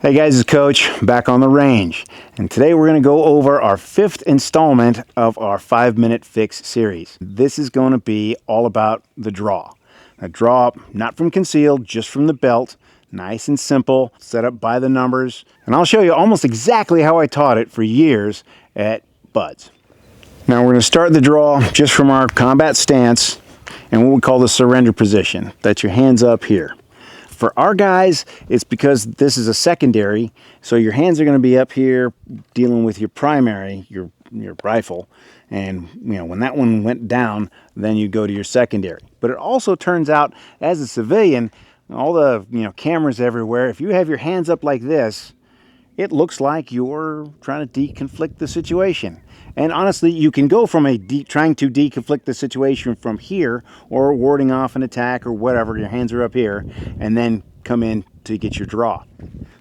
Hey guys, it's Coach back on the range, and today we're going to go over our 5th installment of our 5-minute fix series. This is going to be all about the draw. A draw not from concealed, just from the belt, nice and simple, set up by the numbers, and I'll show you almost exactly how I taught it for years at Buds. Now we're going to start the draw just from our combat stance and what we call the surrender position. That's your hands up here. For our guys, it's because this is a secondary, so your hands are going to be up here dealing with your primary, your rifle, and when that one went down, then you go to your secondary. But it also turns out, as a civilian, all the cameras everywhere, if you have your hands up like this, it looks like you're trying to deconflict the situation. And honestly, you can go from trying to deconflict the situation from here, or warding off an attack or whatever, your hands are up here, and then come in to get your draw.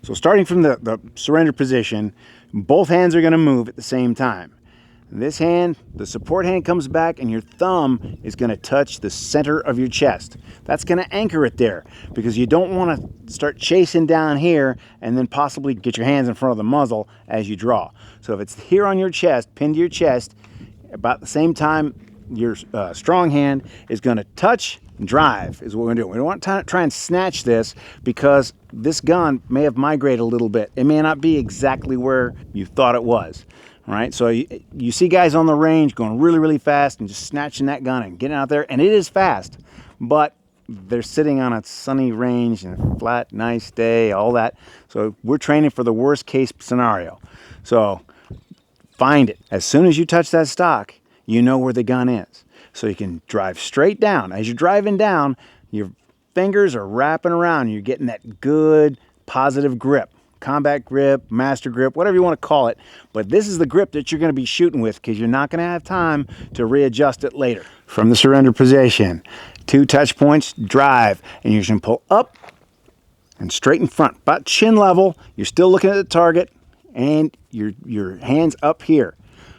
So starting from the surrender position, both hands are going to move at the same time. This hand, the support hand, comes back and your thumb is going to touch the center of your chest. That's going to anchor it there, because you don't want to start chasing down here and then possibly get your hands in front of the muzzle as you draw. So if it's here on your chest, pinned to your chest, about the same time your strong hand is going to touch and drive is what we're going to do. We don't want to try and snatch this, because this gun may have migrated a little bit. It may not be exactly where you thought it was. Right, so you see guys on the range going really, really fast and just snatching that gun and getting out there, and it is fast, but they're sitting on a sunny range and flat, nice day, all that. So we're training for the worst case scenario. So find it. As soon as you touch that stock, you know where the gun is. So you can drive straight down. As you're driving down, your fingers are wrapping around. You're getting that good, positive grip. Combat grip, master grip, whatever you want to call it. But this is the grip that you're going to be shooting with, because you're not going to have time to readjust it later. From the surrender position, 2 touch points, drive, and you're going to pull up and straight in front, about chin level. You're still looking at the target, and your hands up here.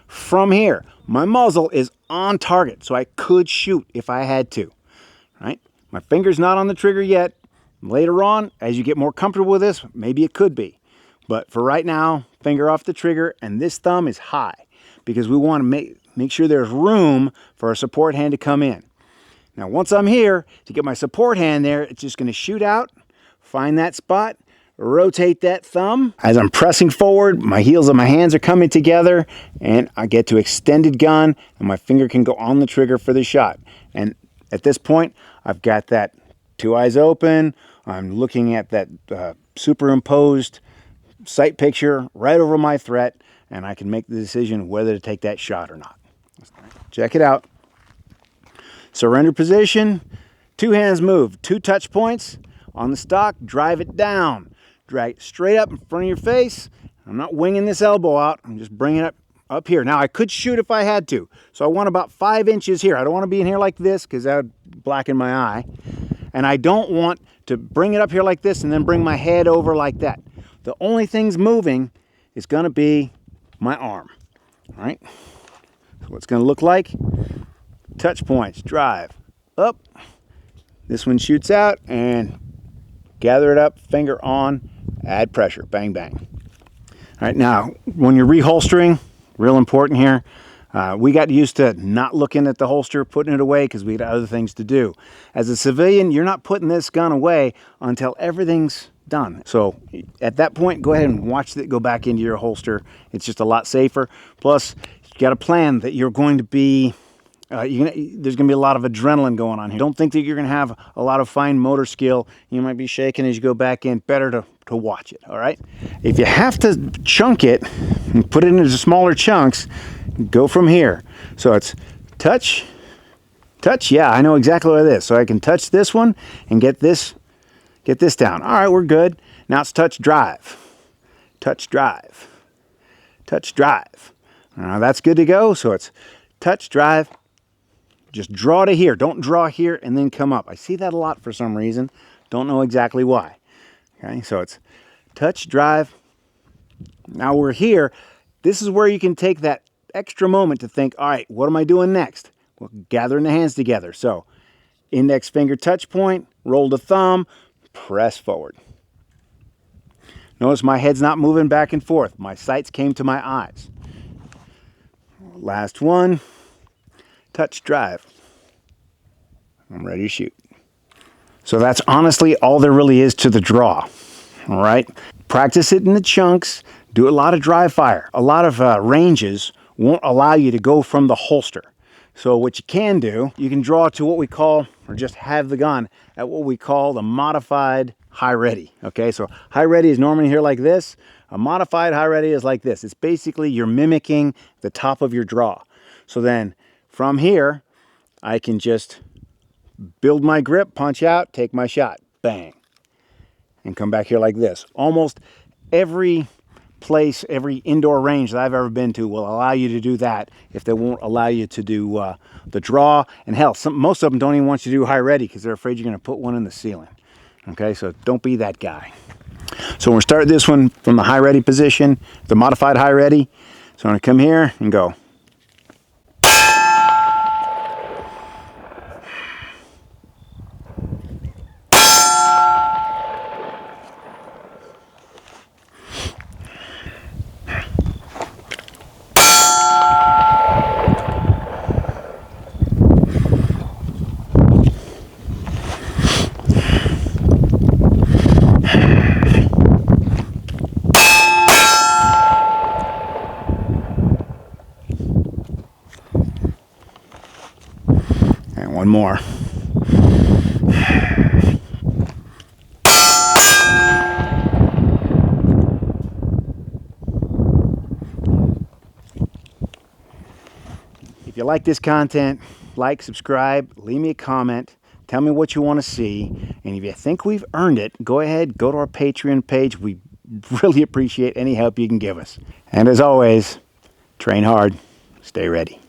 From here, my muzzle is on target, so I could shoot if I had to. Right? My finger's not on the trigger yet. Later on, as you get more comfortable with this, maybe it could be. But for right now, finger off the trigger, and this thumb is high, because we want to make sure there's room for a support hand to come in. Now, once I'm here, to get my support hand there, it's just going to shoot out, find that spot, rotate that thumb. As I'm pressing forward, my heels of my hands are coming together, and I get to extended gun, and my finger can go on the trigger for the shot. And at this point, I've got that 2 eyes open. I'm looking at that superimposed sight picture right over my threat, and I can make the decision whether to take that shot or not. Check it out. Surrender position, 2 hands move, 2 touch points on the stock, drive it down. Drag it straight up in front of your face. I'm not winging this elbow out. I'm just bringing it up here. Now, I could shoot if I had to. So I want about 5 inches here. I don't want to be in here like this, because that would blacken my eye. And I don't want to bring it up here like this and then bring my head over like that. The only things moving is going to be my arm. All right? So what's going to look like? Touch points, drive, up. This one shoots out, and gather it up, finger on, add pressure, bang, bang. All right, now, when you're reholstering, real important here, we got used to not looking at the holster, putting it away, because we had other things to do. As a civilian, you're not putting this gun away until everything's done. So at that point, go ahead and watch it go back into your holster. It's just a lot safer. Plus, you got a plan that you're going to be, there's going to be a lot of adrenaline going on here. Don't think that you're going to have a lot of fine motor skill. You might be shaking as you go back in. Better to watch it, all right? If you have to chunk it and put it into smaller chunks, go from here. So it's touch, touch. Yeah, I know exactly what it is. So I can touch this one and get this down. All right, we're good. Now it's touch, drive, touch, drive, touch, drive. Now that's good to go. So it's touch, drive. Just draw to here. Don't draw here and then come up. I see that a lot for some reason. Don't know exactly why. Okay, so it's touch, drive. Now we're here. This is where you can take that extra moment to think, all right, what am I doing next? Well, gathering the hands together. So index finger touch point, roll the thumb, press forward. Notice my head's not moving back and forth. My sights came to my eyes. Last one. Touch drive. I'm ready to shoot. So that's honestly all there really is to the draw. All right. Practice it in the chunks. Do a lot of dry fire. A lot of ranges won't allow you to go from the holster. So what you can do, you can draw to what we call, or just have the gun at what we call the modified high ready. Okay, so high ready is normally here like this. A modified high ready is like this. It's basically you're mimicking the top of your draw. So then from here, I can just build my grip, punch out, take my shot, bang, and come back here like this. Almost every place, every indoor range that I've ever been to will allow you to do that if they won't allow you to do the draw. And hell, most of them don't even want you to do high ready because they're afraid you're going to put one in the ceiling. Okay, so don't be that guy. So we're going to start this one from the high ready position, the modified high ready. So I'm going to come here and go. And one more. If you like this content, like, subscribe, leave me a comment, tell me what you want to see, and if you think we've earned it, go ahead, go to our Patreon page. We really appreciate any help you can give us. And as always, train hard, stay ready.